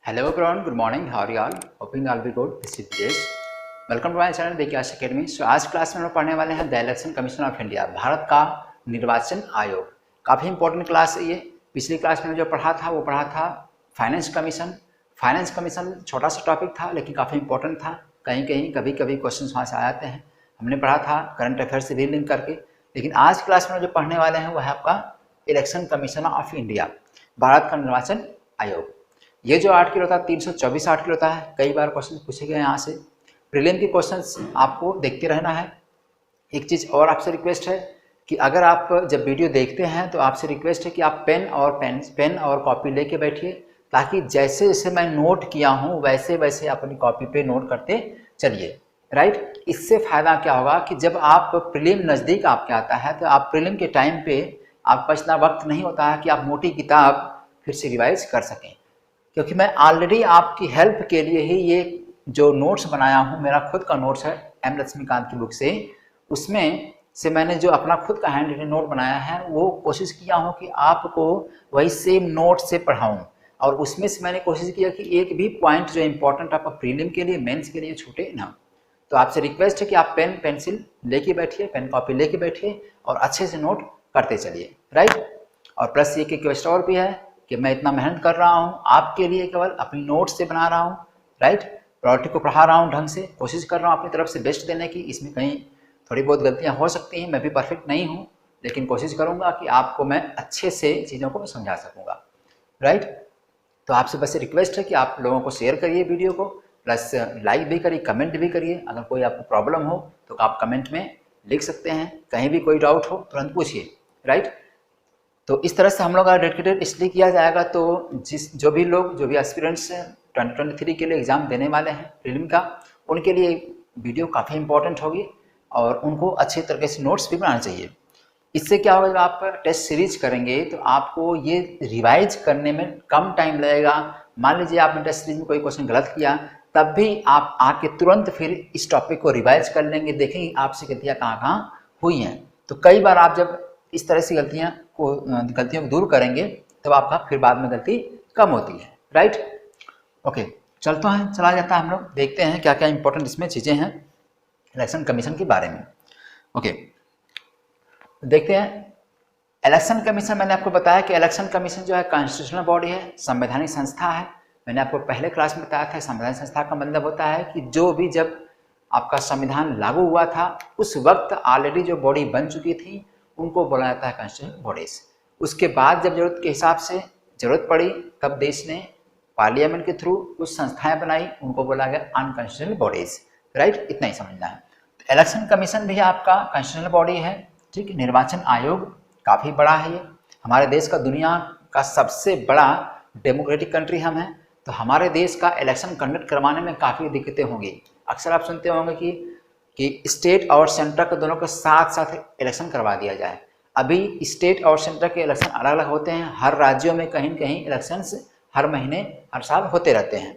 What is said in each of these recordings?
Hello everyone, good morning. How are you all? Hoping all be good. This is Dinesh. Welcome to my channel Digyash academy. आज class में हम लोग पढ़ने वाले हैं the election commission of India, Bharat का निर्वाचन आयोग। काफ़ी इंपॉर्टेंट क्लास है ये। पिछली क्लास में जो पढ़ा था वो पढ़ा था फाइनेंस कमीशन। फाइनेंस कमीशन छोटा सा टॉपिक था लेकिन काफ़ी इंपॉर्टेंट था। कहीं कहीं कभी कभी क्वेश्चन वहाँ से आ जाते हैं। हमने पढ़ा था करंट अफेयर से रीलिंक करके। लेकिन आज क्लास में जो पढ़ने वाले हैं वो है आपका election commission of India, Bharat का निर्वाचन आयोग। ये जो आर्टिकल होता है 324 आर्टिकल होता है। कई बार क्वेश्चन पूछे गए यहाँ से। प्रीलिम के क्वेश्चंस आपको देखते रहना है। एक चीज़ और आपसे रिक्वेस्ट है कि अगर आप जब वीडियो देखते हैं तो आपसे रिक्वेस्ट है कि आप पेन और कॉपी लेके बैठिए, ताकि जैसे जैसे मैं नोट किया हूँ वैसे वैसे अपनी कॉपी पे नोट करते चलिए। राइट, इससे फ़ायदा क्या होगा कि जब आप प्रीलिम नज़दीक आपके आता है तो आप प्रीलिम के टाइम पे आपके पास इतना वक्त नहीं होता है कि आप मोटी किताब फिर से रिवाइज कर सकें। क्योंकि मैं ऑलरेडी आपकी हेल्प के लिए ही ये जो नोट्स बनाया हूँ, मेरा खुद का नोट्स है एम लक्ष्मीकांत की बुक से, उसमें से मैंने जो अपना खुद का हैंड रिटन नोट बनाया है वो कोशिश किया हूँ कि आपको वही सेम नोट से पढ़ाऊँ। और उसमें से मैंने कोशिश किया कि एक भी पॉइंट जो इम्पोर्टेंट आपका प्रीलिम के लिए, मेंस के लिए छूटे ना। तो आपसे रिक्वेस्ट है कि आप पेन पेंसिल लेके बैठिए, पेन कॉपी लेके बैठिए और अच्छे से नोट करते चलिए। राइट, और प्लस ये रिक्वेस्ट और भी है कि मैं इतना मेहनत कर रहा हूँ आपके लिए, केवल अपनी नोट्स से बना रहा हूँ। राइट, प्रायोरिटी को पढ़ा रहा हूँ ढंग से, कोशिश कर रहा हूँ अपनी तरफ से बेस्ट देने की। इसमें कहीं थोड़ी बहुत गलतियाँ हो सकती हैं, मैं भी परफेक्ट नहीं हूँ, लेकिन कोशिश करूँगा कि आपको मैं अच्छे से चीज़ों को समझा सकूँगा। राइट, तो आपसे बस रिक्वेस्ट है कि आप लोगों को शेयर करिए वीडियो को, प्लस लाइक भी करिए, कमेंट भी करिए। अगर कोई आपको प्रॉब्लम हो तो आप कमेंट में लिख सकते हैं, कहीं भी कोई डाउट हो तुरंत पूछिए। राइट, तो इस तरह से हम लोग का डेडिकेटेड इसलिए किया जाएगा तो जो भी एस्पिरेंट्स 2023 के लिए एग्ज़ाम देने वाले हैं प्रीलिम का, उनके लिए वीडियो काफ़ी इंपॉर्टेंट होगी और उनको अच्छे तरीके से नोट्स भी बनाना चाहिए। इससे क्या होगा, जब आप टेस्ट सीरीज करेंगे तो आपको ये रिवाइज करने में कम टाइम लगेगा। मान लीजिए आपने टेस्ट सीरीज में कोई क्वेश्चन गलत किया, तब भी आप आके तुरंत फिर इस टॉपिक को रिवाइज कर लेंगे, देखेंगे आपसे गलतियाँ कहाँ कहाँ हुई हैं। तो कई बार आप जब इस तरह से गलतियों को दूर करेंगे तब आपका फिर बाद में गलती कम होती है। राइट, ओके, चला जाता है। हम लोग देखते हैं क्या क्या इंपॉर्टेंट इसमें चीज़ें हैं इलेक्शन कमीशन के बारे में। ओके, देखते हैं इलेक्शन कमीशन। मैंने आपको बताया कि इलेक्शन कमीशन जो है कॉन्स्टिट्यूशनल बॉडी है, संवैधानिक संस्था है। मैंने आपको पहले क्लास में बताया था संवैधानिक संस्था का मतलब होता है कि जो भी जब आपका संविधान लागू हुआ था उस वक्त ऑलरेडी जो बॉडी बन चुकी थी उनको बोला जाता है कॉन्स्टिट्यूशनल बॉडीज। उसके बाद जब जरूरत के हिसाब से जरूरत पड़ी तब देश ने पार्लियामेंट के थ्रू कुछ संस्थाएं बनाई, उनको बोला गया अनकॉन्स्टिट्यूशनल बॉडीज। राइट, इतना ही समझना है। तो इलेक्शन कमीशन भी आपका कॉन्स्टिट्यूशनल बॉडी है। ठीक है, निर्वाचन आयोग काफ़ी बड़ा है ये। हमारे देश का दुनिया का सबसे बड़ा डेमोक्रेटिक कंट्री हम हैं, तो हमारे देश का इलेक्शन कंडक्ट करवाने में काफ़ी दिक्कतें होंगी। अक्सर आप सुनते होंगे कि स्टेट और सेंटर के दोनों के साथ साथ इलेक्शन करवा दिया जाए। अभी स्टेट और सेंटर के इलेक्शन अलग अलग होते हैं। हर राज्यों में कहीं कहीं इलेक्शंस हर महीने हर साल होते रहते हैं।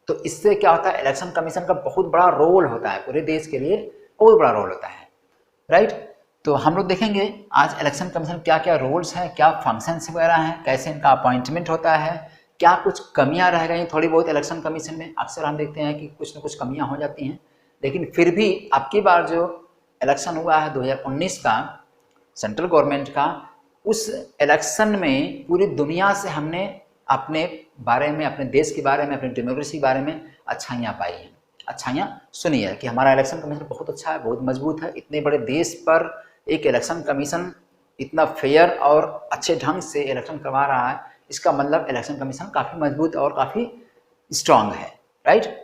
तो इससे क्या होता है, इलेक्शन कमीशन का बहुत बड़ा रोल होता है, पूरे देश के लिए बहुत बड़ा रोल होता है। राइट, तो हम लोग देखेंगे आज इलेक्शन कमीशन क्या क्या रोल्स हैं, क्या फंक्शंस वगैरह हैं, कैसे इनका अपॉइंटमेंट होता है, क्या कुछ कमियां रह गई थोड़ी बहुत इलेक्शन कमीशन में। अक्सर हम देखते हैं कि कुछ न कुछ कमियां हो जाती हैं, लेकिन फिर भी अब की बार जो इलेक्शन हुआ है 2019 का सेंट्रल गवर्नमेंट का, उस इलेक्शन में पूरी दुनिया से हमने अपने बारे में, अपने देश के बारे में, अपनी डेमोक्रेसी के बारे में अच्छाइयाँ पाई हैं, अच्छाइयाँ सुनी है कि हमारा इलेक्शन कमीशन बहुत अच्छा है, बहुत मजबूत है। इतने बड़े देश पर एक इलेक्शन कमीशन इतना फेयर और अच्छे ढंग से इलेक्शन करवा रहा है, इसका मतलब इलेक्शन कमीशन काफ़ी मजबूत और काफ़ी स्ट्रांग है। राइट,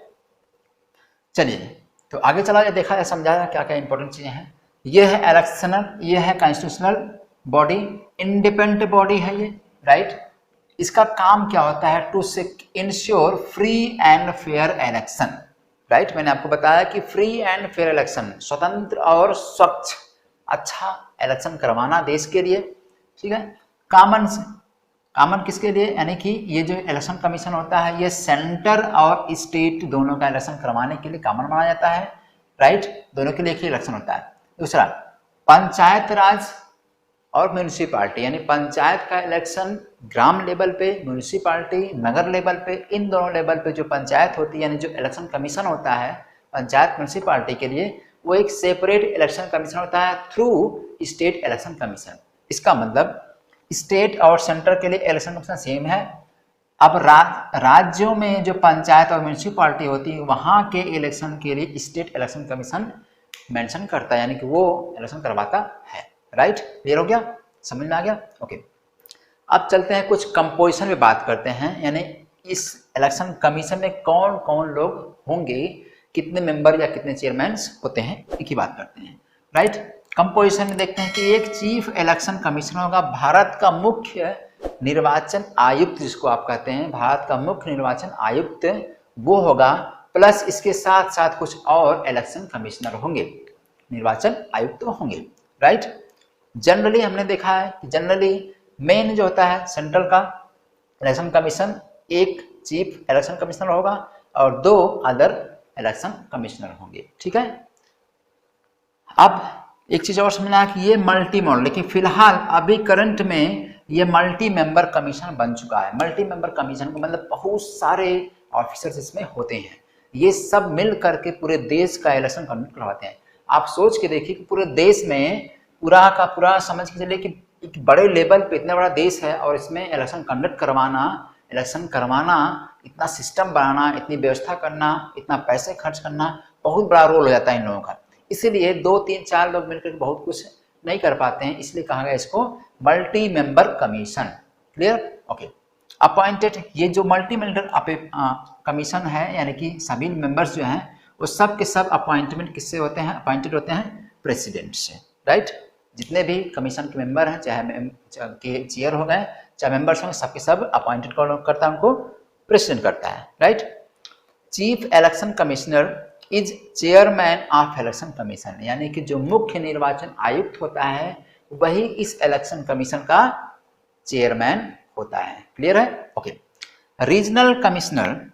चलिए तो आगे चला जाए, देखा जाए, समझा जाए क्या क्या इंपॉर्टेंट चीज़ें हैं। ये है इलेक्शनल, ये है कॉन्स्टिट्यूशनल बॉडी, इंडिपेंडेंट बॉडी है ये। राइट, इसका काम क्या होता है, to ensure free and fair election. Right, मैंने आपको बताया कि फ्री एंड फेयर इलेक्शन, स्वतंत्र और स्वच्छ अच्छा इलेक्शन करवाना देश के लिए। ठीक है, कामन किसके लिए, यानी कि ये जो इलेक्शन कमीशन होता है ये सेंटर और स्टेट दोनों का इलेक्शन करवाने के लिए कामन माना जाता है। राइट, दोनों के लिए एक ही इलेक्शन होता है। दूसरा, पंचायत राज और म्यूनिसिपालिटी, यानी पंचायत का इलेक्शन ग्राम लेवल पे, म्यूनिसिपालिटी नगर लेवल पे, इन दोनों लेवल पे जो पंचायत होती है, यानी जो इलेक्शन कमीशन होता है पंचायत म्यूनिसिपालिटी के लिए, वो एक सेपरेट इलेक्शन कमीशन होता है थ्रू स्टेट इलेक्शन कमीशन। इसका मतलब स्टेट और सेंटर के लिए इलेक्शन कमीशन सेम है। अब राज्यों में जो पंचायत और म्यूनिसिपालिटी होती है वहाँ के इलेक्शन के लिए स्टेट इलेक्शन कमीशन मेंशन करता है, यानी कि वो इलेक्शन करवाता है। राइट, क्लियर हो गया, समझ में आ गया? ओके, अब चलते हैं कुछ कंपोजिशन में बात करते हैं, यानी इस इलेक्शन कमीशन में कौन कौन लोग होंगे, कितने मेंबर या कितने चेयरमैन होते हैं, एक ही बात करते हैं। राइट, कंपोजिशन में देखते हैं कि एक चीफ इलेक्शन कमीशन होगा, भारत का मुख्य निर्वाचन आयुक्त जिसको आप कहते हैं, भारत का मुख्य निर्वाचन आयुक्त वो होगा, प्लस इसके साथ साथ कुछ और इलेक्शन कमिश्नर होंगे, निर्वाचन आयुक्त होंगे। राइट, जनरली हमने देखा है कि जनरली मेन जो होता है सेंट्रल का इलेक्शन कमीशन, एक चीफ इलेक्शन कमिश्नर होगा और 2 अदर इलेक्शन कमिश्नर होंगे। ठीक है, अब एक चीज और समझना है कि ये मल्टी मॉडल, लेकिन फिलहाल अभी करंट में ये मल्टी मेंबर कमीशन बन चुका है। मल्टी मेंबर कमीशन का मतलब बहुत सारे ऑफिसर्स इसमें होते हैं, ये सब मिल करके पूरे देश का इलेक्शन कंडक्ट करवाते हैं। आप सोच के देखिए कि पूरे देश में पूरा का पूरा समझ के चलिए कि एक बड़े लेवल पे इतना बड़ा देश है और इसमें इलेक्शन कंडक्ट करवाना, इलेक्शन करवाना, इतना सिस्टम बनाना, इतनी व्यवस्था करना, इतना पैसे खर्च करना, बहुत बड़ा रोल हो जाता है इन लोगों का। इसीलिए 2, 3, 4 लोग मिलकर बहुत कुछ नहीं कर पाते हैं, इसलिए कहा गया इसको multi member commission. Clear? Okay, appointed, ये जो मल्टी मेंबर कमीशन है, यानी कि सभी मेंबर्स जो हैं वो सब के सब अपॉइंटमेंट किससे होते हैं? अपॉइंटेड होते हैं प्रेसिडेंट से। राइट, जितने भी कमीशन के मेंबर हैं, चाहे चेयर हो गए चाहे मेंबर्स हों, सबके सब अपॉइंटेड करता है, उनको प्रेसिडेंट करता है। Right, chief election commissioner is chairman of election commission, यानी कि जो मुख्य निर्वाचन आयुक्त होता है वही इस इलेक्शन कमीशन का चेयरमैन होता है। क्लियर है? Okay, regional commissioner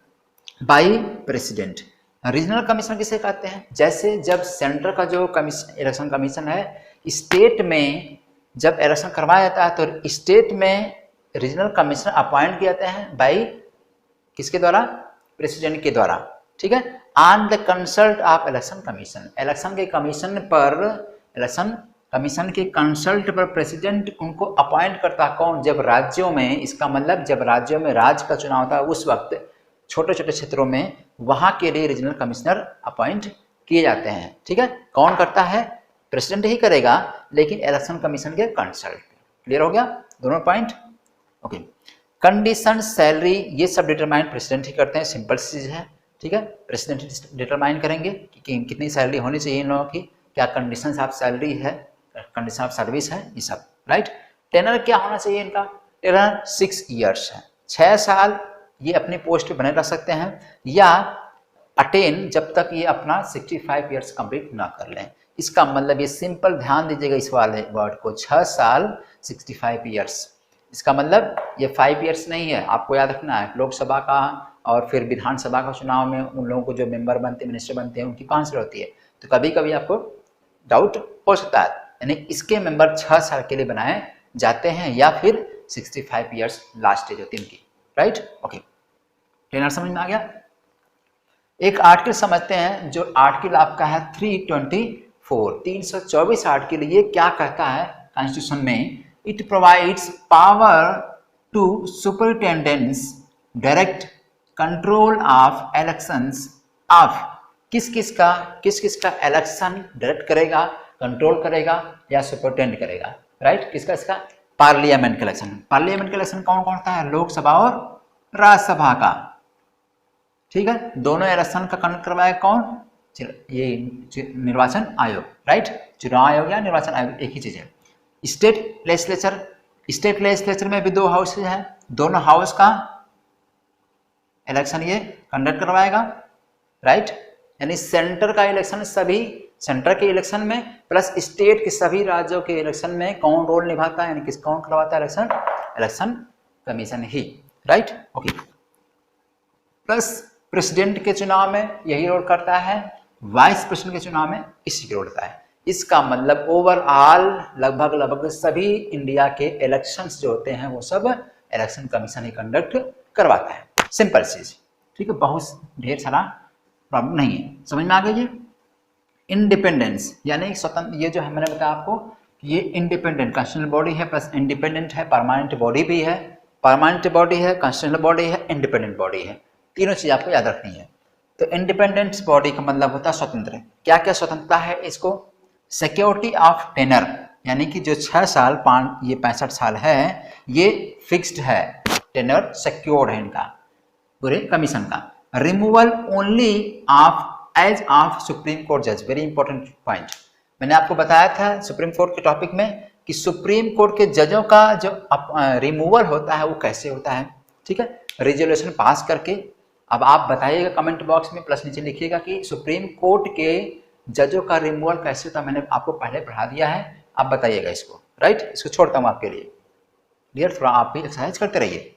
by president, regional commissioner किसे कहते हैं? जैसे जब सेंटर का जो इलेक्शन कमीशन है, स्टेट में जब इलेक्शन करवाया जाता है तो स्टेट में रीजनल कमिश्नर अपॉइंट किए जाते हैं बाय किसके द्वारा? प्रेसिडेंट के द्वारा। ठीक है, on the consult of election commission, election के कमीशन पर, इलेक्शन कमीशन के कंसल्ट पर प्रेसिडेंट उनको अपॉइंट करता है। कौन? जब राज्यों में, इसका मतलब जब राज्यों में राज्य का चुनाव होता है उस वक्त छोटे छोटे क्षेत्रों में वहां के लिए रीजनल कमिश्नर अपॉइंट किए जाते हैं। ठीक है, कौन करता है? प्रेसिडेंट ही करेगा, लेकिन इलेक्शन कमीशन के कंसल्ट। क्लियर हो गया दोनों पॉइंट? ओके, कंडीशन, सैलरी, ये सब डिटरमाइन प्रेसिडेंट ही करते हैं, सिंपल चीज है। ठीक है, प्रेसिडेंट डिटरमाइन करेंगे कि कितनी सैलरी होनी चाहिए इन लोगों की, क्या कंडीशन ऑफ सैलरी है, कंडीशन ऑफ सर्विस है, ये सब। राइट, टेनर क्या होना चाहिए इनका? टेनर 6 ईयर्स है, 6 साल ये अपनी पोस्ट पे बने रह सकते हैं, या अटेन जब तक ये अपना 65 ईयर्स कंप्लीट ना कर लें। इसका मतलब ये सिंपल ध्यान दीजिएगा इस वाले वर्ड को, 6 साल 65 ईयर्स, इसका मतलब ये 5 ईयर्स नहीं है। आपको याद रखना है लोकसभा का और फिर विधानसभा का चुनाव में उन लोगों को जो मेंबर बनते हैं, मिनिस्टर बनते हैं, उनकी 5 साल होती है, तो कभी कभी आपको डाउट हो सकता है। यानी इसके मेंबर 6 साल के लिए बनाए जाते हैं, या फिर 65 ईयर्स लास्ट एज होती है इनकी। राइट, ओके, टेनर समझ में आ गया? एक आर्टिकल समझते हैं, जो आर्टिकल आपका है 324 आर्टिकल। ये क्या कहता है कॉन्स्टिट्यूशन में? It provides power to superintendents direct control of elections of, किस किस का इलेक्शन डायरेक्ट करेगा, कंट्रोल करेगा या सुपरिटेंड करेगा। राइट, किसका? इसका पार्लियामेंट का इलेक्शन। पार्लियामेंट का इलेक्शन कौन कौन होता है? लोकसभा और राज्यसभा का। ठीक है, दोनों इलेक्शन का कंडक्ट करवाएगा कौन? ये निर्वाचन आयोग। राइट, चुनाव आयोग या निर्वाचन आयोग एक ही चीज है। स्टेट लेजिस्लेचर में भी 2 हाउस है, दोनों हाउस का इलेक्शन ये कंडक्ट करवाएगा। राइट, यानी सेंटर का इलेक्शन, सभी सेंटर के इलेक्शन में प्लस स्टेट के सभी राज्यों के इलेक्शन में कौन रोल निभाता है, यानी कौन करवाता है इलेक्शन? इलेक्शन कमीशन ही। राइट, ओके, प्लस प्रेसिडेंट के चुनाव में यही रोल करता है, वाइस प्रेसिडेंट के चुनाव में इसी का रोल होता है। इसका मतलब ओवरऑल लगभग सभी इंडिया के इलेक्शंस जो होते हैं वो सब इलेक्शन कमीशन ही कंडक्ट करवाता है। सिंपल चीज, ठीक है, बहुत ढेर सारा प्रॉब्लम नहीं है। समझ में आ गई? इंडिपेंडेंस यानी स्वतंत्र, ये जो है मैंने बताया आपको, ये इंडिपेंडेंट कॉन्स्टिट्यूशनल बॉडी है प्लस इंडिपेंडेंट है, परमानेंट बॉडी भी है, परमानेंट बॉडी है, कॉन्स्टिट्यूशनल बॉडी है, इंडिपेंडेंट बॉडी है, तीनों चीज आपको याद रखनी है। तो इंडिपेंडेंट बॉडी का मतलब होता है स्वतंत्र। क्या क्या स्वतंत्रता है इसको? सिक्योरिटी ऑफ टेनर, यानी कि जो 6 साल ये 65 साल है ये फिक्स्ड है, टेनर सिक्योर्ड है इनका पूरे कमीशन का। Removal only of as of supreme court जज, वेरी इंपॉर्टेंट पॉइंट। मैंने आपको बताया था सुप्रीम कोर्ट के टॉपिक में कि सुप्रीम कोर्ट के जजों का जो रिमूवल होता है वो कैसे होता है, ठीक है, रेजोल्यूशन पास करके। अब आप बताइएगा कमेंट बॉक्स में, प्लस नीचे लिखिएगा कि सुप्रीम कोर्ट के जजों का रिमूवल कैसे होता है। मैंने आपको पहले पढ़ा दिया है, आप बताइएगा इसको, राइट। इसको छोड़ता हूँ आपके लिए, क्लियर, थोड़ा आप भी एक्सरसाइज करते रहिए।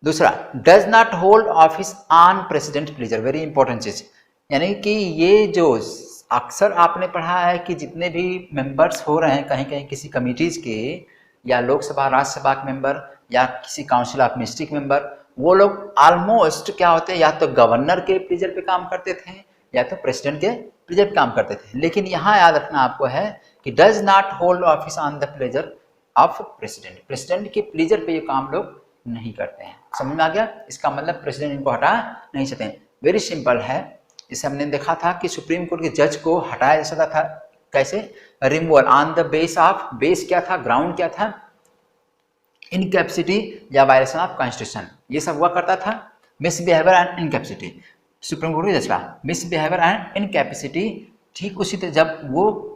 दूसरा, does not hold office on president pleaser, very important चीज, यानी कि ये जो अक्सर आपने पढ़ा है कि जितने भी मेंबर्स हो रहे हैं कहीं कहीं किसी कमिटीज के या लोकसभा राज्यसभा के मेंबर या किसी काउंसिल ऑफ मिनिस्ट्री के मेंबर, वो लोग ऑलमोस्ट क्या होते हैं, या तो गवर्नर के प्लीजर पे काम करते थे या तो प्रेसिडेंट के प्लीजर पे काम करते थे। लेकिन यहाँ याद रखना आपको है कि does not hold office on the pleasure of president, president के प्लीजर पे ये काम लोग नहीं करते हैं। समझ में आ गया? इसका मतलब प्रेसिडेंट इनको हटा नहीं सकते हैं। वेरी सिंपल है। इसे हमने देखा था कि सुप्रीम कोर्ट के जज को हटाया जा सकता था कैसे? Removal on the base of, base क्या था, ग्राउंड क्या था, इनकैपेसिटी या वायलेशन ऑफ कॉन्स्टिट्यूशन, ये सब हुआ करता था। Misbehaviour and incapacity, supreme court के जज का मिसबिहेवियर एंड इनकैपेसिटी, ठीक उसी तरह जब वो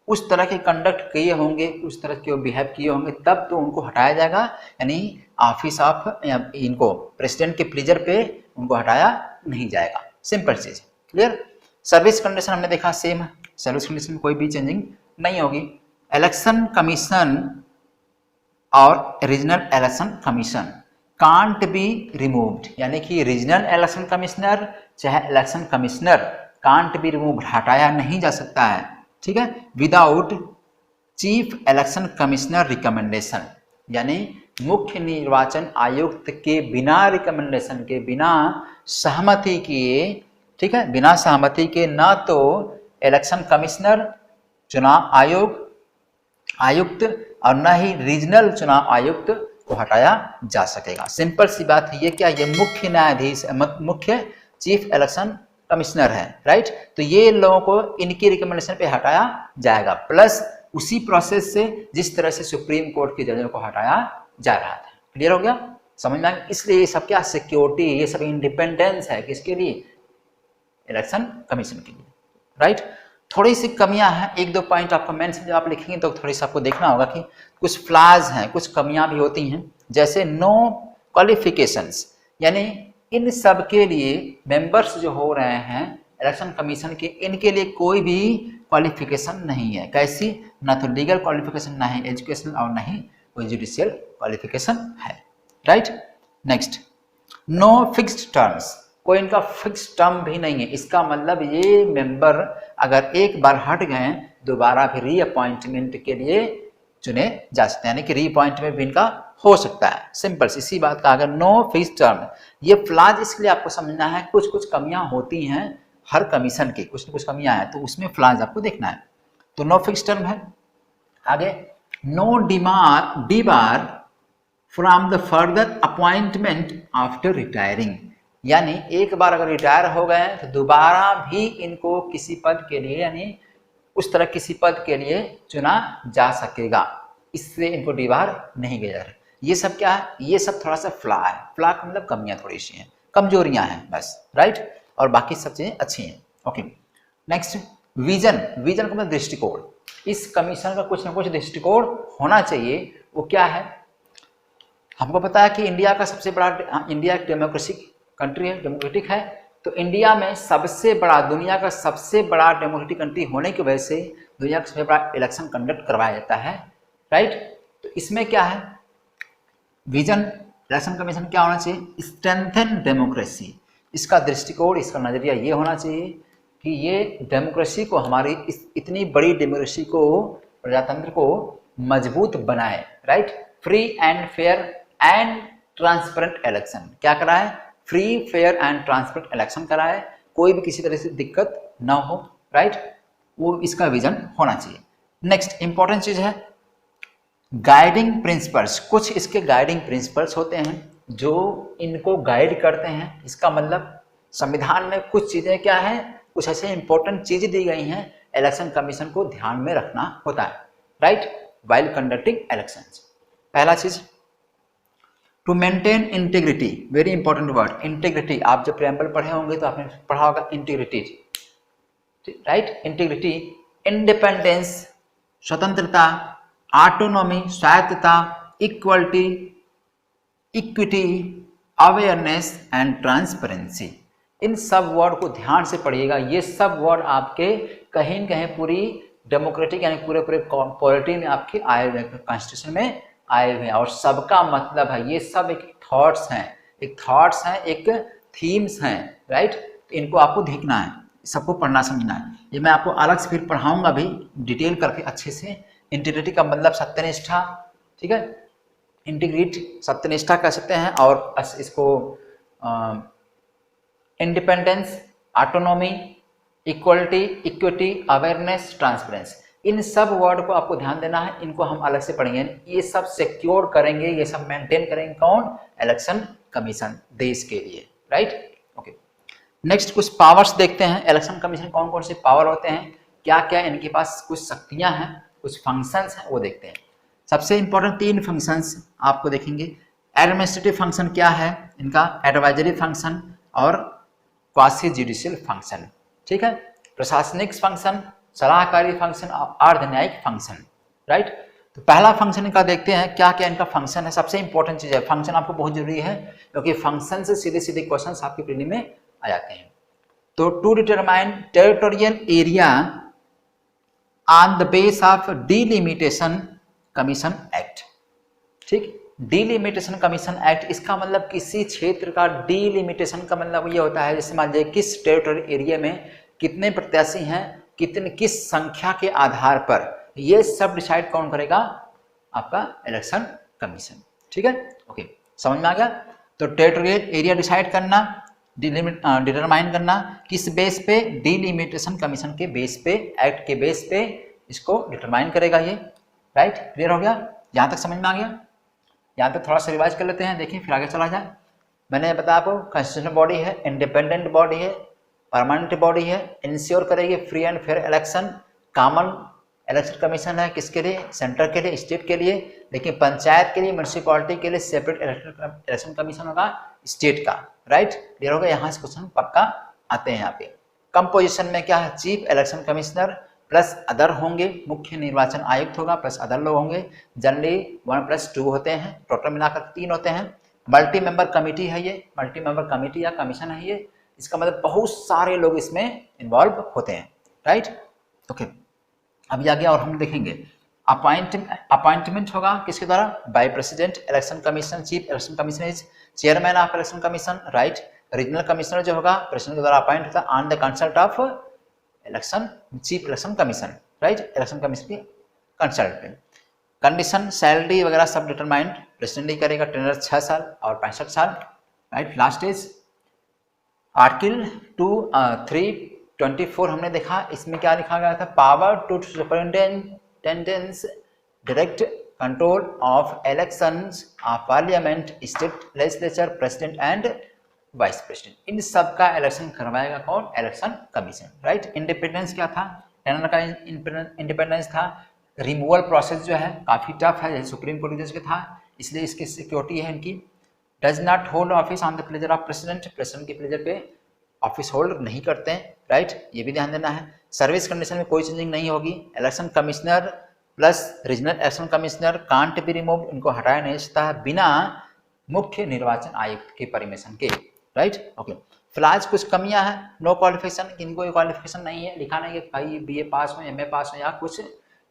उस तरह के कंडक्ट किए होंगे, उस तरह के बिहेव किए होंगे, तब तो उनको हटाया जाएगा, यानी ऑफिस ऑफ इनको प्रेसिडेंट के प्लीजर पे उनको हटाया नहीं जाएगा। सिंपल चीज, क्लियर। सर्विस कंडीशन हमने देखा सेम है, सर्विस कंडीशन में कोई भी चेंजिंग नहीं होगी। इलेक्शन कमीशन और regional election commission can't be removed, यानी कि रीजनल इलेक्शन कमिश्नर चाहे election commissioner can't be removed, हटाया नहीं जा सकता है, ठीक है, without chief election commissioner recommendation, यानी मुख्य निर्वाचन आयुक्त के बिना रिकमेंडेशन के, बिना सहमति किए, ठीक है, बिना सहमति के ना तो इलेक्शन कमिश्नर चुनाव आयुक्त और न ही रीजनल चुनाव आयुक्त को हटाया जा सकेगा। सिंपल सी बात है। ये क्या, ये मुख्य न्यायाधीश, मुख्य चीफ इलेक्शन कमिश्नर है, राइट। तो ये लोगों को इनकी रिकमेंडेशन पे हटाया जाएगा, प्लस उसी प्रोसेस से जिस तरह से सुप्रीम कोर्ट के जजों को हटाया जा रहा था। क्लियर हो गया? समझ में आ गया? इसलिए ये सब क्या, सिक्योरिटी, ये सब इंडिपेंडेंस है किसके लिए? इलेक्शन कमीशन के लिए, राइट। थोड़ी सी कमियां हैं, एक दो पॉइंट आपको मेंशन जब आप लिखेंगे तो थोड़ी सी आपको देखना होगा कि कुछ फ्लॉज हैं, कुछ कमियां भी होती हैं, जैसे नो क्वालिफिकेशंस, यानी इन सब के लिए मेंबर्स जो हो रहे हैं इलेक्शन कमीशन के, इनके लिए कोई भी क्वालिफिकेशन नहीं है। कैसी? ना तो लीगल क्वालिफिकेशन, ना ही एजुकेशनल और ना ही कोई जुडिशियल क्वालिफिकेशन है, right. Next, no fixed terms, कोई इनका फिक्स टर्म भी नहीं है। इसका मतलब ये मेंबर अगर एक बार हट गए दोबारा फिर रीअपॉइंटमेंट के लिए चुने जा सकते हैं, यानी कि रीअपॉइंटमेंट भी इनका हो सकता है। सिंपल इसी बात का, अगर नो फिक्स टर्म, ये फ्लॉज इसलिए आपको समझना है, कुछ कुछ कमियां होती हैं हर कमीशन की, कुछ न कुछ कमियां हैं, तो उसमें फ्लॉज आपको देखना है। तो नो फिक्स टर्म है। आगे, no debar from the further appointment after retiring, यानी एक बार अगर रिटायर हो गए तो दोबारा भी इनको किसी पद के लिए, यानी उस तरह किसी पद के लिए चुना जा सकेगा, इससे इनको डिबार नहीं किया जा रहा। ये सब क्या है? ये सब थोड़ा सा फ्लॉ है। फ्लॉ का मतलब कमियां थोड़ी सी हैं, कमजोरियां हैं बस, राइट। और बाकी सब चीजें अच्छी हैं। Okay, next, vision. विजन का मतलब दृष्टिकोण। इस कमीशन का कुछ ना कुछ दृष्टिकोण होना चाहिए। वो क्या है? हमको पता है कि इंडिया का सबसे बड़ा, इंडिया एक डेमोक्रेसी कंट्री है, डेमोक्रेटिक है, तो इंडिया में सबसे बड़ा, दुनिया का सबसे बड़ा डेमोक्रेटिक कंट्री होने की वजह से दुनिया का सबसे बड़ा इलेक्शन कंडक्ट करवाया जाता है, राइट। तो इसमें क्या है विजन, इलेक्शन कमीशन क्या होना चाहिए? Strengthen democracy. इसका दृष्टिकोण, इसका नजरिया ये होना चाहिए कि ये डेमोक्रेसी को, हमारी इस इतनी बड़ी डेमोक्रेसी को, प्रजातंत्र को मजबूत बनाए, right. Free and fair and transparent election क्या कराए, free fair and transparent election कराए, कोई भी किसी तरह से दिक्कत ना हो, राइट। वो इसका विजन होना चाहिए। नेक्स्ट इंपॉर्टेंट चीज है गाइडिंग प्रिंसिपल्स। कुछ इसके गाइडिंग प्रिंसिपल्स होते हैं जो इनको गाइड करते हैं। इसका मतलब संविधान में कुछ चीजें क्या है, कुछ ऐसे इंपॉर्टेंट चीजें दी गई हैं, इलेक्शन कमीशन को ध्यान में रखना होता है, राइट, वाइल कंडक्टिंग इलेक्शंस। पहला चीज to maintain integrity, very important word integrity. आप जब प्रेम्बल पढ़े होंगे तो आपने पढ़ा होगा इंटीग्रिटी, राइट। इंटीग्रिटी, इंडिपेंडेंस, स्वतंत्रता, ऑटोनॉमी, स्वायत्तता, equality, equity, awareness and transparency. इन सब वर्ड को ध्यान से पढ़िएगा। ये सब वर्ड आपके कहीं न कहीं पूरी डेमोक्रेटिक यानी पूरे पॉलिटी में आपके आए हुए हैं, कॉन्स्टिट्यूशन में आए हुए हैं, और सबका मतलब है, ये सब एक थॉट्स हैं, एक थीम्स हैं, राइट। इनको आपको देखना है, सबको पढ़ना समझना है। ये मैं आपको अलग से फिर पढ़ाऊंगा भी डिटेल करके अच्छे से। इंटीग्रिटी का मतलब सत्यनिष्ठा, ठीक है, इंटीग्रिट सत्यनिष्ठा कह सकते हैं, और इसको independence, autonomy, equality, equity, awareness, transparence, इन सब वर्ड को आपको ध्यान देना है। इनको हम अलग से पढ़ेंगे। ये सब सिक्योर करेंगे, ये सब मेंटेन करेंगे कौन, इलेक्शन कमीशन, देश के लिए, राइट। ओके, नेक्स्ट कुछ पावर्स देखते हैं। इलेक्शन कमीशन कौन कौन से पावर होते हैं, क्या क्या इनके पास कुछ शक्तियां हैं, कुछ फंक्शंस हैं, वो देखते हैं। सबसे इंपॉर्टेंट 3 फंक्शंस आपको देखेंगे। एडमिनिस्ट्रेटिव फंक्शन क्या है इनका, एडवाइजरी फंक्शन और क्वासी जुडिशियल फंक्शन, ठीक है। प्रशासनिक फंक्शन, सलाहकारी फंक्शन और अर्धन्यायिक फंक्शन, राइट। तो पहला फंक्शन इनका देखते हैं, क्या क्या इनका फंक्शन है। सबसे इंपॉर्टेंट चीज है, फंक्शन आपको बहुत जरूरी है, क्योंकि फंक्शन से सीधे सीधे क्वेश्चन आपकी प्रीलिम में आ जाते हैं। तो to determine territorial area on the base of delimitation commission act, ठीक। डिलिमिटेशन कमीशन एक्ट, इसका मतलब किसी क्षेत्र का डिलिमिटेशन का मतलब ये होता है, जैसे मान लीजिए किस टेरिटोरियल एरिया में कितने प्रत्याशी हैं, किस संख्या के आधार पर, ये सब डिसाइड कौन करेगा, आपका इलेक्शन कमीशन, ठीक है। ओके, समझ में आ गया। तो टेरिटोरियल एरिया डिसाइड करना, डिटरमाइन करना, किस बेस पे, डिलिमिटेशन कमीशन के बेस पे, एक्ट के बेस पे इसको डिटरमाइन करेगा ये, राइट। क्लियर हो गया, यहाँ तक समझ में आ गया। यहाँ तक थोड़ा सा रिवाइज कर लेते हैं, देखिए फिर आगे चला जाए। मैंने बताया आपको कॉन्स्टिट्यूशनल बॉडी है, इंडिपेंडेंट बॉडी है, परमानेंट बॉडी है, इंश्योर करेगी free and fair election. Common election commission है किसके लिए, सेंटर के लिए, स्टेट के लिए, लेकिन पंचायत के लिए, म्यूनिसिपैलिटी के लिए सेपरेट इलेक्शन कमीशन होगा स्टेट का, राइट। क्लियर होगा, यहाँ से क्वेश्चन पक्का आते हैं यहाँ पे। कंपोजिशन में क्या है, chief election commissioner plus other होंगे, मुख्य निर्वाचन आयुक्त होगा प्लस अदर लोग होंगे, जनरली 1+2 होते हैं, टोटल मिलाकर 3 होते हैं। मल्टी मेंबर कमेटी है ये, मल्टी मेंबर कमेटी या कमीशन है ये, इसका मतलब बहुत सारे लोग इसमें इन्वॉल्व होते हैं, राइट। ओके, अभी आगे और हम देखेंगे अपॉइंटमेंट होगा किसके द्वारा, by president election commission, chief election commission is chairman of election commission, right. Regional commissioner जो होगा प्रेसिडेंट के द्वारा अपॉइंट होता है on the consult of election chief election commission, right, election commission की कंसल्ट पे। कंडीशन, सैलरी वगैरह सब डिटरमाइंड प्रेसिडेंट ही करेगा, टेनर 6 साल और 65 साल, राइट। लास्ट इज आर्टिकल 324 हमने देखा, इसमें क्या लिखा गया था, power to superintendence direct control of elections of parliament, state legislature, president and vice president, इन सब का इलेक्शन करवाएगा कौन, इलेक्शन कमीशन, राइट। इंडिपेंडेंस क्या था, टेनर का इंडिपेंडेंस था। रिमूवल प्रोसेस जो है काफ़ी टफ है, जैसे सुप्रीम कोर्ट जैसे था, इसलिए इसकी सिक्योरिटी है इनकी। Does not hold office on the pleasure of president, president के प्लेजर पे ऑफिस होल्ड नहीं करते हैं, राइट, ये भी ध्यान देना है। सर्विस कंडीशन में कोई चेंजिंग नहीं होगी। Election commissioner plus regional election commissioner can't be remove, इनको हटाया नहीं सकता है बिना मुख्य निर्वाचन आयुक्त के परमिशन के, राइट। ओके, फिलहाल कुछ कमियां हैं, नो क्वालिफिकेशन, इनको क्वालिफिकेशन नहीं है, लिखा नहीं है भाई बीए पास हो, एमए पास हो या कुछ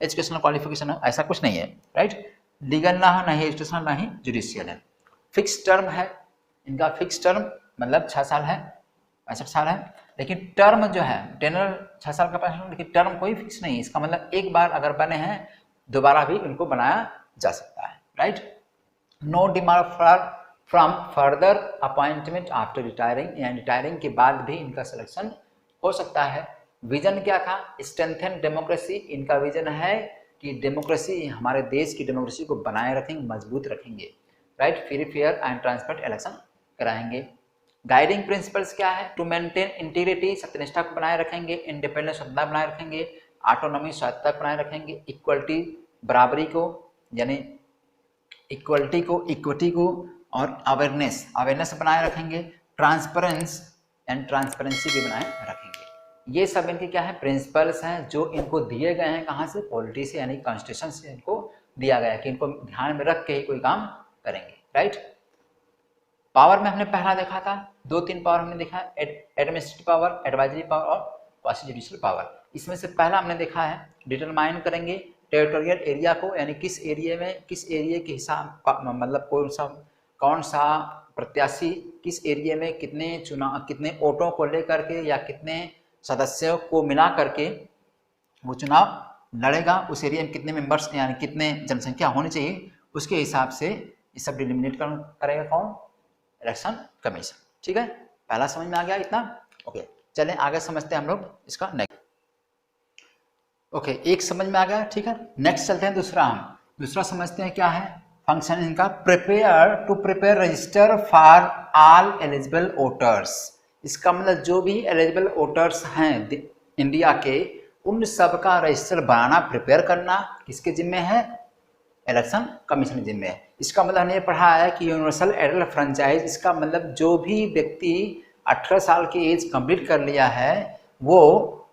एजुकेशनल क्वालिफिकेशन हो, ऐसा कुछ नहीं है, राइट। लीगल ना हो, ना ही एजुकेशनल, ना ही जुडिशियल है। फिक्स टर्म है इनका, फिक्स टर्म मतलब 6 साल है, 65 साल है, लेकिन टर्म जो है टेनर 6 साल का पैसा, लेकिन टर्म कोई फिक्स नहीं है। इसका मतलब एक बार अगर बने हैं दोबारा भी इनको बनाया जा सकता है, right. No demand from further appointment after retiring, यानी रिटायरिंग के बाद भी इनका सिलेक्शन हो सकता है। विजन क्या था? Strengthen democracy. इनका विजन है कि डेमोक्रेसी, हमारे देश की डेमोक्रेसी को बनाए रखेंगे, मजबूत रखेंगे, right. Free fair and transparent election कराएंगे। गाइडिंग प्रिंसिपल्स क्या है? टू मेंटेन इंटीग्रिटी, सत्यनिष्ठा को बनाए रखेंगे। इंडिपेंडेंस, स्वतंत्रता बनाए रखेंगे। ऑटोनॉमी, स्वायत्तता बनाए रखेंगे। इक्वलिटी, बराबरी को, यानी इक्वलिटी को और अवेयरनेस बनाए रखेंगे। ट्रांसपेरेंस एंड ट्रांसपेरेंसी भी बनाए रखेंगे। ये सब इनके क्या है? प्रिंसिपल्स हैं जो इनको दिए गए हैं। कहाँ से? पॉलिटी से, यानी कॉन्स्टिट्यूशन से इनको दिया गया है कि इनको ध्यान में रख के ही कोई काम करेंगे, राइट। पावर में हमने पहला देखा था, 2-3 पावर हमने देखा है, एडमिनिस्ट्रेटिव पावर, एडवाइजरी पावर और क्वासी जुडिशियल पावर। इसमें से पहला हमने देखा है डिटरमाइन करेंगे टेरिटोरियल एरिया को, यानी किस एरिया में, किस एरिया के हिसाब, मतलब कौन सा प्रत्याशी किस एरिया में कितने वोटों को लेकर के या कितने सदस्यों को मिला करके वो चुनाव लड़ेगा, उस एरिया में कितने मेंबर्स यानी कितने जनसंख्या होनी चाहिए, उसके हिसाब से ये सब डिलिमिनेट करेगा कौन? इलेक्शन कमीशन, ठीक है। पहला समझ में आ गया इतना? ओके, चलें आगे समझते हैं हम लोग इसका नेक्स्ट। ओके, एक समझ में आ गया, ठीक है। नेक्स्ट चलते हैं दूसरा समझते हैं क्या है फंक्शन इनका। Prepare register for all eligible voters. इसका मतलब जो भी एलिजिबल वोटर्स हैं इंडिया के, उन सब का रजिस्टर बनाना, प्रिपेयर करना किसके जिम्मे है? इलेक्शन कमीशन जिम्मे है। इसका मतलब हमने पढ़ा है कि यूनिवर्सल एडल्ट फ्रेंचाइज, इसका मतलब जो भी व्यक्ति 18 साल की एज कंप्लीट कर लिया है वो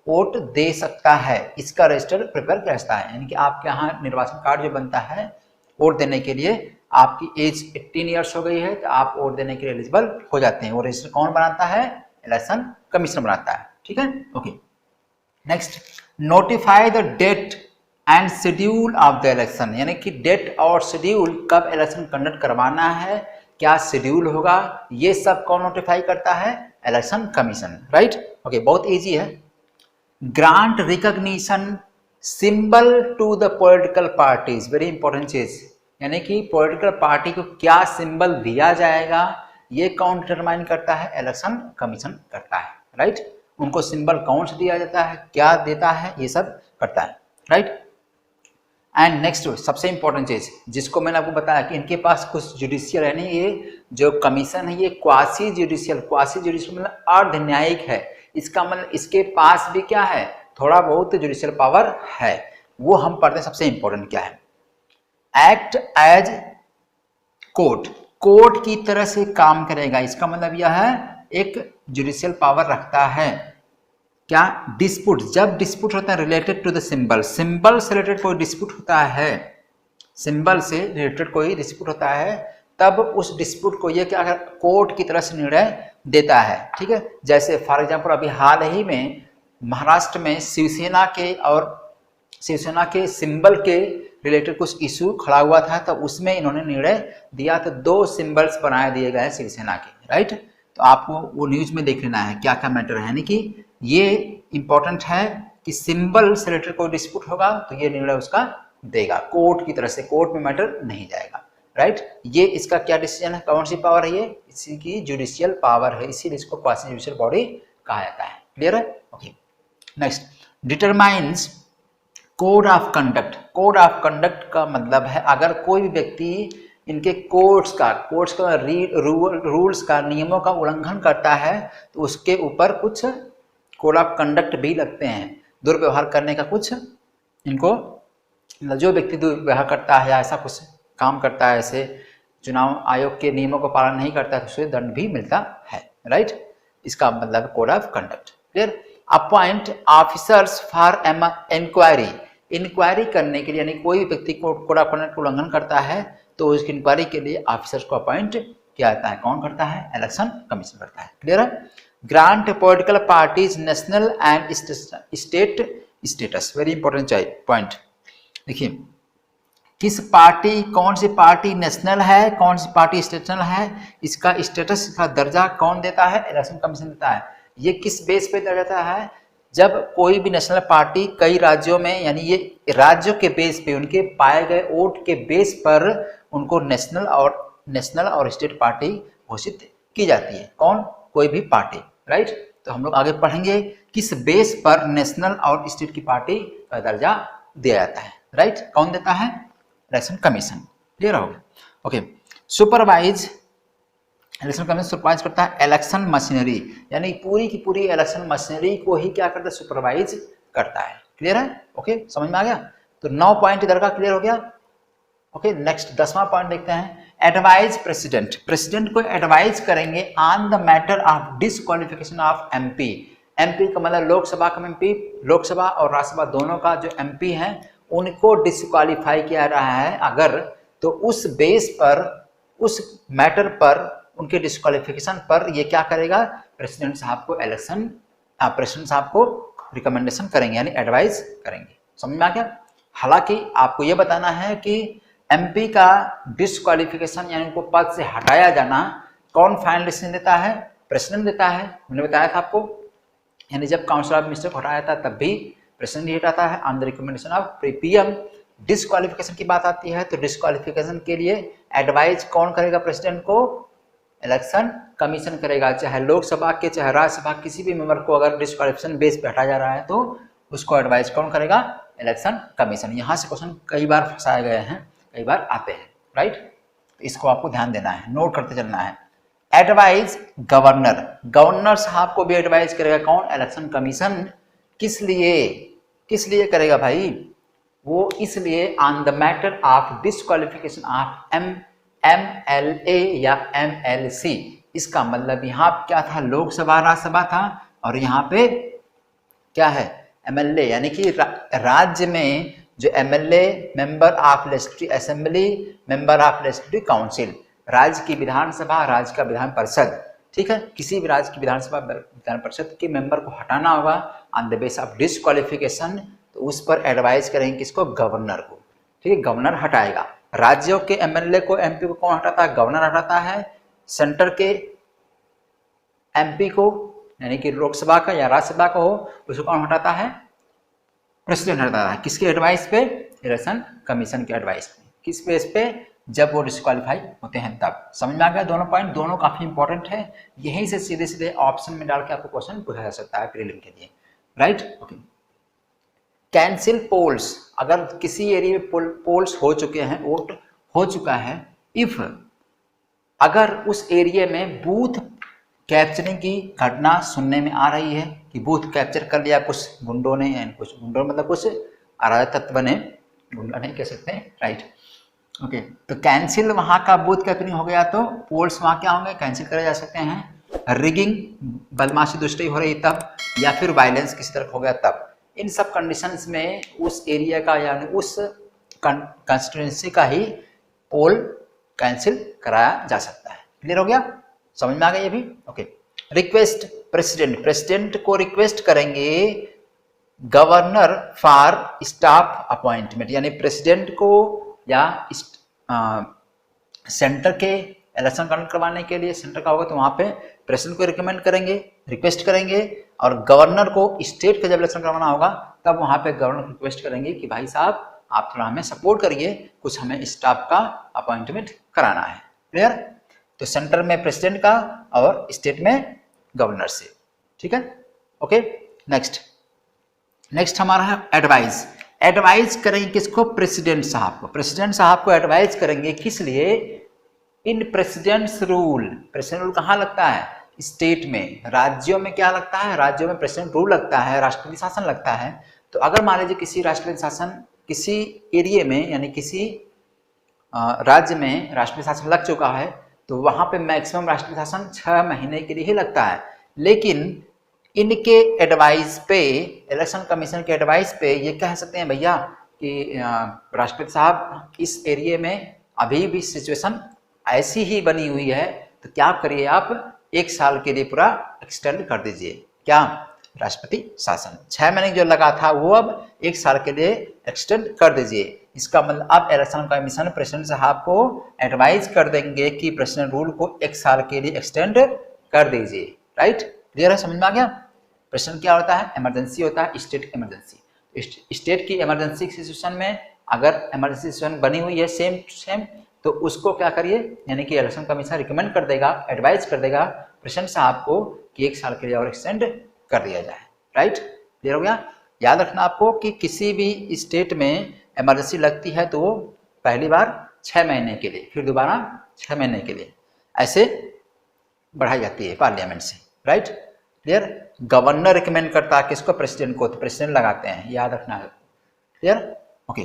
वोट दे सकता है। इसका रजिस्टर प्रिपेयर करता है, यानी कि आपके यहाँ निर्वाचन कार्ड जो बनता है वोट देने के लिए, आपकी एज 18 ईयर्स हो गई है तो आप वोट देने के लिए एलिजिबल हो जाते हैं। वो रजिस्टर कौन बनाता है? इलेक्शन कमीशन बनाता है, ठीक है। Okay, next, notify the date and schedule of the election, यानी कि डेट और शेड्यूल, कब इलेक्शन कंडक्ट करवाना है, क्या शेड्यूल होगा, ये सब कौन नोटिफाई करता है? Election commission, right. ओके, बहुत इजी है। Grant recognition symbol to the political parties, very important चीज, यानी कि पॉलिटिकल पार्टी को क्या सिंबल दिया जाएगा ये कौन डिटरमाइन करता है? इलेक्शन कमीशन करता है, राइट। उनको सिंबल कौन सा दिया जाता है, क्या देता है, ये सब करता है, राइट। एंड नेक्स्ट सबसे इंपॉर्टेंट चीज जिसको मैंने आपको बताया कि इनके पास कुछ जुडिशियल है नहीं, ये जो कमीशन है ये क्वासी जुडिशियल मतलब अर्ध न्यायिक है। इसका मतलब इसके पास भी क्या है? थोड़ा बहुत जुडिशियल पावर है। वो हम पढ़ते हैं, सबसे इंपॉर्टेंट क्या है? एक्ट एज कोर्ट की तरह से काम करेगा। इसका मतलब यह है एक जुडिशियल पावर रखता है। क्या? डिस्प्यूट, जब डिस्प्यूट होता है रिलेटेड टू द सिंबल से रिलेटेड कोई डिस्प्यूट होता है, सिंबल से रिलेटेड कोई डिस्प्यूट होता है, तब उस डिस्प्यूट को ये क्या कोर्ट की तरफ से निर्णय देता है, ठीक है। जैसे फॉर एग्जांपल अभी हाल ही में महाराष्ट्र में शिवसेना के सिंबल के रिलेटेड कुछ इशू खड़ा हुआ था, तब उसमें इन्होंने निर्णय दिया तो 2 सिंबल्स बनाए दिए गए शिवसेना के, राइट। तो आपको वो न्यूज में देख लेना है क्या क्या मैटर है, यानी कि ये इंपॉर्टेंट है कि सिंबल से रिलेटेड कोई डिस्प्यूट होगा तो ये निर्णय उसका देगा कोर्ट की तरफ से, कोर्ट में मैटर नहीं जाएगा, राइट। ये इसका क्या डिसीजन है? कौन सी पावर है ये? इसी की जुडिशियल पावर है, इसीलिए इसको क्वासी जुडिशियल बॉडी कहा जाता है। क्लियर है? Okay, next, determines code of conduct. Code of conduct का मतलब है अगर कोई भी व्यक्ति इनके कोर्ट्स का रूल्स का, नियमों का उल्लंघन करता है तो उसके ऊपर कुछ कोड ऑफ कंडक्ट भी लगते हैं। दुर्व्यवहार करने का कुछ इनको, जो व्यक्ति दुर्व्यवहार करता है या ऐसा कुछ काम करता है, ऐसे चुनाव आयोग के नियमों का पालन नहीं करता है तो उसे दंड भी मिलता है, राइट। इसका मतलब code of conduct. Clear? Appoint officers for inquiry करने के लिए, यानी कोई व्यक्ति कोड ऑफ कंडक्ट उल्लंघन करता है तो उसकी इंक्वायरी के लिए ऑफिसर्स को अपॉइंट किया जाता है। कौन करता है? इलेक्शन कमीशन करता है। क्लियर है? Grant political parties national and state status, very important point. देखिए, किस पार्टी, कौन सी पार्टी नेशनल है, कौन सी पार्टी स्टेशनल है, इसका स्टेटस, इसका दर्जा कौन देता है? इलेक्शन कमीशन देता है। ये किस बेस पे दिया जाता है? जब कोई भी नेशनल पार्टी कई राज्यों में, यानी ये राज्यों के बेस पे, उनके पाए गए वोट के बेस पर उनको नेशनल और स्टेट पार्टी घोषित की जाती है। कौन? कोई भी पार्टी, राइट। तो हम लोग आगे पढ़ेंगे किस बेस पर नेशनल और स्टेट की पार्टी का दर्जा दिया जाता है, राइट। कौन देता है? Election commission. क्लियर हो गया? Okay. Supervise, election commission supervise करता है इलेक्शन मशीनरी, यानी पूरी की पूरी इलेक्शन मशीनरी को ही क्या करता है? सुपरवाइज करता है। क्लियर है? ओके, समझ में आ गया? तो 9 पॉइंट इधर का क्लियर हो गया। ओके, नेक्स्ट 10वां पॉइंट देखते हैं। एडवाइज प्रेसिडेंट, प्रेसिडेंट को एडवाइज करेंगे on the matter of disqualification of MP. MP का मतलब लोकसभा का एमपी, लोकसभा और राज्यसभा दोनों का जो एमपी है उनको डिसक्वालीफाई किया रहा है अगर, तो उस बेस पर, उस मैटर पर, उनके डिसक्वालिफिकेशन पर ये क्या करेगा? प्रेसिडेंट साहब को प्रेसिडेंट साहब को रिकमेंडेशन करेंगे, यानी एडवाइस करेंगे। समझ में आ गया? हालांकि आपको ये बताना है कि एमपी का डिसक्वालिफिकेशन यानी उनको पद से हटाया जाना कौन फाइनल डिसीजन देता है? प्रेसिडेंट देता है। मैंने बताया था आपको, यानी जब काउंसिल ऑफ मिनिस्टर को हटाया था तब भी प्रेसिडेंट ही हटाता है on the recommendation of PM. Disqualification की बात आती है तो डिसक्वालिफिकेशन के लिए एडवाइज कौन करेगा प्रेसिडेंट को? इलेक्शन कमीशन करेगा। चाहे लोकसभा के चाहे राज्यसभा किसी भी मेंबर को अगर डिसक्वालिफिकेशन बेस पे हटाया जा रहा है तो उसको एडवाइज कौन करेगा? Election commission. यहाँ से क्वेश्चन कई बार फंसाए गए हैं, कई बार आते हैं, राइट। तो इसको आपको ध्यान देना है, नोट करते चलना है। एडवाइज गवर्नर, गवर्नर साहब को भी एडवाइज करेगा कौन? Election commission. किस लिए करेगा भाई? वो इसलिए on the matter of disqualification of MLA या MLC। इसका मतलब यहाँ क्या था? लोकसभा राज्यसभा था, और यहाँ पे क्या है? MLA, यानी कि राज्य में जो MLA member of legislative assembly, member of legislative council, राज्य की विधानसभा, राज्य का विधान परिषद, ठीक है, किसी भी राज्य की विधानसभा विधान परिषद के मेंबर को हटाना होगा on the base of disqualification, तो उस पर एडवाइज करेंगे किसको? गवर्नर को। ठीक है, गवर्नर हटाएगा। राज्यों के MLA को, MP को कौन हटाता है? गवर्नर हटाता है। सेंटर के MP को, यानी कि लोकसभा का या राज्यसभा का हो, उसको कौन हटाता है? प्रेसिडेंट हटाता है। किसके एडवाइस पे? इलेक्शन कमीशन के एडवाइस पे। किस बेस पे? जब वो डिस्क्वालीफाई होते हैं तब। समझ में आ गया? दोनों पॉइंट, दोनों काफी इंपॉर्टेंट है। यहीं से सीधे सीधे ऑप्शन में डाल के आपको क्वेश्चन पूछा जा सकता है प्रीलिम के लिए, राइट। ओके। कैंसिल पोल्स, अगर किसी एरिया में पोल्स हो चुके हैं, वोट हो चुका है, इफ अगर उस एरिया में बूथ कैप्चरिंग की घटना सुनने में आ रही है कि बूथ कैप्चर कर लिया कुछ गुंडों ने, कुछ गुंडों मतलब कुछ अराजक तत्व ने, गुंडा नहीं कह सकते, राइट। ओके, तो कैंसिल वहाँ का बूथ कैप्चरिंग हो गया तो पोल्स वहाँ क्या होंगे? कैंसिल करे जा सकते हैं। रिगिंग, बदमाशी दुष्टई हो रही तब, या फिर वायलेंस किसी तरह हो गया तब। इन सब कंडीशंस में उस एरिया का यानी उस कंस्टिट्यूएंसी का ही पोल कैंसिल कराया जा सकता है। क्लियर हो गया? समझ में आ गया ये भी? ओके। रिक्वेस्ट प्रेसिडेंट, प्रेसिडेंट को रिक्वेस्ट करेंगे गवर्नर फॉर स्टाफ अपॉइंटमेंट, यानी प्रेसिडेंट को या सेंटर के इलेक्शन कंडक्ट करवाने के लिए, सेंटर का होगा तो वहां पे प्रेसिडेंट को रिकमेंड करेंगे, रिक्वेस्ट करेंगे, और गवर्नर को स्टेट का जब इलेक्शन करवाना होगा तब वहां पे गवर्नर को रिक्वेस्ट करेंगे कि भाई साहब आप थोड़ा हमें सपोर्ट करिए, कुछ हमें स्टाफ का अपॉइंटमेंट कराना है। क्लियर? तो सेंटर में प्रेसिडेंट का और स्टेट में गवर्नर से। ठीक है, ओके। नेक्स्ट हमारा है एडवाइस। एडवाइज करेंगे किसको? प्रेसिडेंट साहब को। प्रेसिडेंट साहब को एडवाइज करेंगे किस लिए? इन प्रेसिडेंट्स रूल। प्रेसिडेंट रूल कहाँ लगता है? स्टेट में। राज्यों में क्या लगता है? राज्यों में प्रेसिडेंट रूल लगता है, राष्ट्रपति शासन लगता है। तो अगर मान लीजिए किसी राष्ट्रपति शासन किसी एरिया में यानी किसी राज्य में राष्ट्रपति शासन लग चुका है तो वहां पे मैक्सिमम राष्ट्रपति शासन 6 महीने के लिए ही लगता है। लेकिन इनके एडवाइस पे, इलेक्शन कमीशन के एडवाइस पे ये कह सकते हैं भैया कि राष्ट्रपति साहब इस एरिया में अभी भी सिचुएशन ऐसी ही बनी हुई है, तो क्या करिए आप 1 साल के लिए पूरा एक्सटेंड कर दीजिए। क्या? राष्ट्रपति शासन 6 महीने जो लगा था वो अब 1 साल के लिए एक्सटेंड कर दीजिए। इसका मतलब अब इलेक्शन कमीशन प्रेसिडेंट साहब को एडवाइज कर देंगे कि प्रेसिडेंट रूल को 1 साल के लिए एक्सटेंड कर दीजिए। राइट? क्लियर है, समझ में आ गया। प्रश्न क्या होता है, इमरजेंसी होता है, स्टेट इमरजेंसी। स्टेट की इमरजेंसी सिचुएशन में अगर इमरजेंसी सिचुएशन बनी हुई है सेम टू सेम, तो उसको क्या करिए, यानी कि इलेक्शन कमीशन रिकमेंड कर देगा, एडवाइज कर देगा प्रेसिडेंट साहब को कि 1 साल के लिए और एक्सटेंड कर दिया जाए। राइट, क्लियर हो गया। याद रखना आपको कि किसी भी स्टेट में इमरजेंसी लगती है तो वो पहली बार 6 महीने के लिए, फिर दोबारा 6 महीने के लिए ऐसे बढ़ाई जाती है पार्लियामेंट से। Right, clear. गवर्नर रिकमेंड करता है किसको, प्रेसिडेंट को, तो प्रेसिडेंट लगाते हैं, याद रखना है। Clear, okay.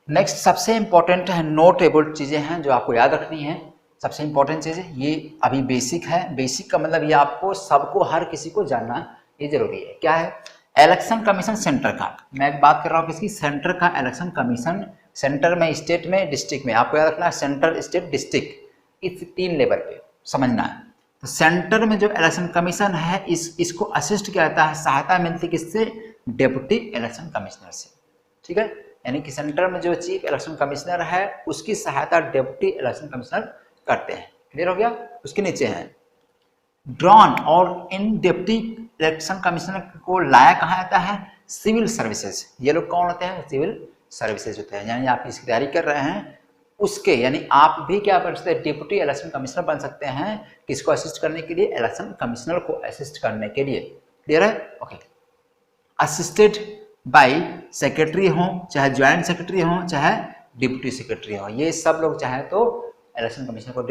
नेक्स्ट सबसे इंपॉर्टेंट है, नोटेबल चीजें हैं जो आपको याद रखनी है। सबसे इंपॉर्टेंट चीजें ये अभी बेसिक है, बेसिक का मतलब ये आपको सबको, हर किसी को जानना ये जरूरी है। क्या है, इलेक्शन कमीशन सेंटर का, मैं बात कर रहा हूँ किसकी, सेंटर का इलेक्शन कमीशन। सेंटर में, स्टेट में, डिस्ट्रिक्ट में, आपको याद रखना है सेंटर, स्टेट, डिस्ट्रिक्ट, इस 3 लेवल पे समझना है। तो सेंटर में जो इलेक्शन कमीशन है इसको असिस्ट किया जाता है, सहायता मिलती किससे, डिप्टी इलेक्शन कमिश्नर से। ठीक है, यानी कि सेंटर में जो चीफ इलेक्शन कमिश्नर है उसकी सहायता डिप्टी इलेक्शन कमिश्नर करते हैं। क्लियर हो गया। उसके नीचे है ड्रॉन, और इन डिप्टी इलेक्शन कमिश्नर को लाया कहाँ जाता है, सिविल सर्विसेज। ये लोग कौन होते हैं, सिविल सर्विसेज होते हैं। यानी आप इसकी तैयारी कर रहे हैं उसके, यानी आप भी क्या बन सकते हैं, डिप्टी इलेक्शन कमिश्नर बन सकते हैं। किसको असिस्ट करने के लिए, इलेक्शन कमिश्नर को असिस्ट करने के लिए। क्लियर है, ओके। असिस्टेड बाय सेक्रेटरी हो, चाहे ज्वाइंट सेक्रेटरी हो, चाहे डिप्टी सेक्रेटरी हो, ये सब लोग चाहे तो इलेक्शन कमिश्नर को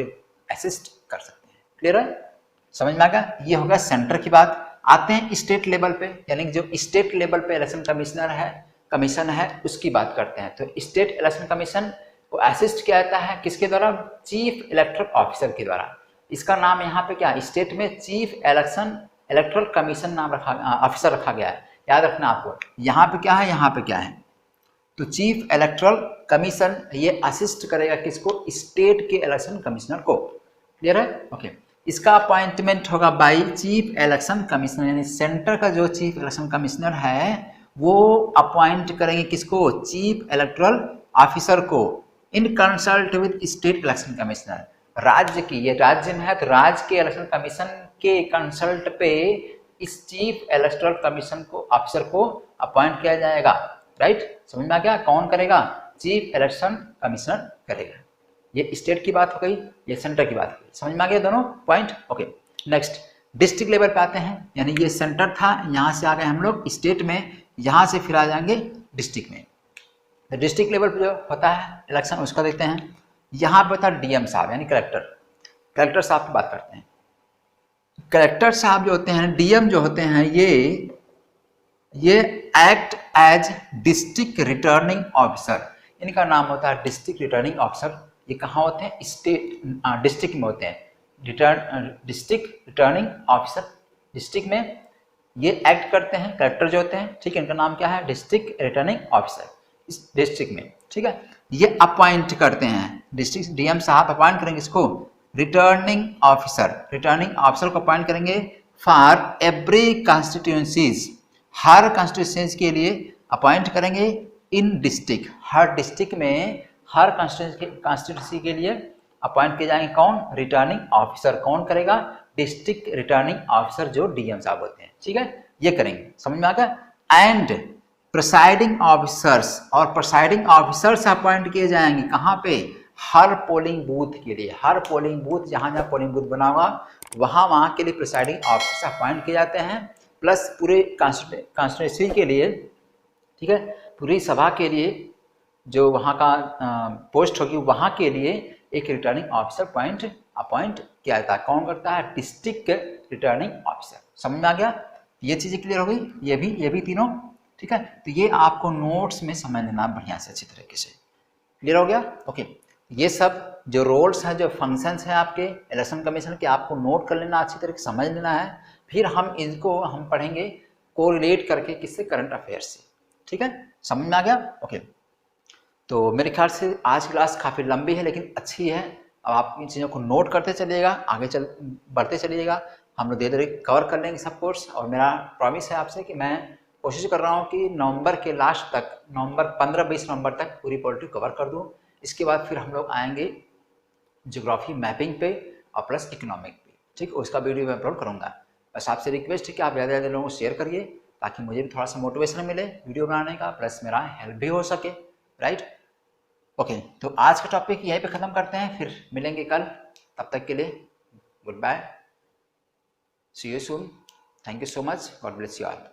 असिस्ट कर सकते हैं। क्लियर है, समझ में आ गया। ये होगा सेंटर की बात। आते हैं स्टेट लेवल पे, यानी कि जो स्टेट लेवल पे इलेक्शन कमिश्नर है, कमीशन है, उसकी बात करते हैं। तो स्टेट इलेक्शन कमीशन को असिस्ट किया जाता है किसके द्वारा, चीफ इलेक्टोरल ऑफिसर के द्वारा। इसका नाम यहाँ पे क्या, स्टेट में चीफ इलेक्टोरल कमीशन नाम ऑफिसर रखा गया है। याद रखना आपको, यहाँ पे क्या है, यहाँ पे क्या है, तो चीफ इलेक्टोरल कमीशन ये असिस्ट करेगा किसको, स्टेट के इलेक्शन कमिश्नर को। क्लियर है, ओके। इसका अपॉइंटमेंट होगा बाय चीफ इलेक्शन कमिश्नर, यानी सेंटर का जो चीफ इलेक्शन कमिश्नर है वो अपॉइंट करेंगे किसको, चीफ इलेक्टोरल ऑफिसर को, in consult with state election commissioner. राज्य की, ये राज्य में है तो राज्य के इलेक्शन कमीशन के कंसल्ट पे इस चीफ इलेक्टोरल कमीशन को, ऑफिसर को अपॉइंट किया जाएगा। राइट, समझ में आ गया, कौन करेगा, चीफ इलेक्शन कमिश्नर करेगा। ये स्टेट की बात हो गई, ये सेंटर की बात हो गई। समझ में आ गया दोनों point, okay. Next district level पे आते हैं, यानी ये सेंटर था, यहाँ से आ गए हम लोग स्टेट में, यहाँ से फिर आ जाएंगे डिस्ट्रिक्ट में। तो डिस्ट्रिक्ट लेवल पे जो होता है इलेक्शन उसका देखते हैं। यहाँ पे होता है डीएम साहब, यानी कलेक्टर साहब की बात करते हैं। कलेक्टर साहब जो होते हैं, डीएम जो होते हैं, ये act as district returning officer, इनका नाम होता है डिस्ट्रिक्ट रिटर्निंग ऑफिसर। ये कहाँ होते हैं, डिस्ट्रिक्ट में होते हैं, डिस्ट्रिक्ट रिटर्निंग ऑफिसर। डिस्ट्रिक्ट में ये एक्ट करते हैं कलेक्टर जो होते हैं। ठीक है, इनका नाम क्या है, डिस्ट्रिक्ट रिटर्निंग ऑफिसर इस डिस्ट्रिक्ट में। ठीक है, ये अपॉइंट करते हैं, डिस्ट्रिक्ट डीएम साहब अपॉइंट करेंगे इसको, रिटर्निंग ऑफिसर को अपॉइंट करेंगे for every constituencies, her constituency के लिए अपॉइंट करेंगे। इन डिस्ट्रिक्ट, हर डिस्ट्रिक्ट में हर कॉन्स्टिट्यूंसी के लिए अपॉइंट किए जाएंगे कौन, रिटर्निंग ऑफिसर। कौन करेगा, डिस्ट्रिक्ट रिटर्निंग ऑफिसर जो डीएम साहब होते हैं। ठीक है, ये करेंगे, समझ में आ गया। एंड प्रिसाइडिंग ऑफिसर्स, और प्रिसाइडिंग ऑफिसर्स अपॉइंट किए जाएंगे कहाँ पे, हर पोलिंग बूथ के लिए। हर पोलिंग बूथ, जहाँ जहाँ पोलिंग बूथ बना होगा वहाँ के लिए प्रिसाइडिंग ऑफिसर्स अपॉइंट किए जाते हैं। प्लस पूरे कॉन्स्टिट्यूंसी के लिए, ठीक है, पूरी सभा के लिए जो वहाँ का पोस्ट होगी वहाँ के लिए एक रिटर्निंग ऑफिसर अपॉइंट किया जाता है। कौन करता है, डिस्ट्रिक्ट रिटर्निंग ऑफिसर। समझ में आ गया, ये चीज़ें क्लियर हो गई, ये भी तीनों। ठीक है, तो ये आपको नोट्स में समझ लेना बढ़िया से, अच्छी तरीके से। क्लियर हो गया, ओके। ये सब जो रोल्स हैं, जो फंक्शंस हैं आपके इलेक्शन कमीशन के, आपको नोट कर लेना, अच्छी तरीके से समझ लेना है। फिर हम पढ़ेंगे कोरिलेट करके किससे, करंट अफेयर से। ठीक है, समझ में आ गया, ओके। तो मेरे ख्याल से आज की क्लास काफ़ी लंबी है लेकिन अच्छी है। अब आप इन चीज़ों को नोट करते चलिएगा, आगे बढ़ते चलिएगा। हम लोग धीरे धीरे कवर कर लेंगे सब कोर्स। और मेरा प्रॉमिस है आपसे कि मैं कोशिश कर रहा हूँ कि नवंबर के लास्ट तक, नवंबर 15-20 नवंबर तक पूरी पॉलिटी कवर कर दूँ। इसके बाद फिर हम लोग आएंगे ज्योग्राफी मैपिंग पे और प्लस इकोनॉमिक पे। ठीक, उसका वीडियो मैं अपलोड करूँगा। बस आपसे रिक्वेस्ट है कि आप ज़्यादा ज़्यादा लोगों को शेयर करिए ताकि मुझे भी थोड़ा सा मोटिवेशन मिले वीडियो बनाने का, प्लस मेरा हेल्प भी हो सके, राइट। ओके, तो आज का टॉपिक यहीं पे ख़त्म करते हैं, फिर मिलेंगे कल। तब तक के लिए goodbye, see you soon, thank you so much, God bless you all.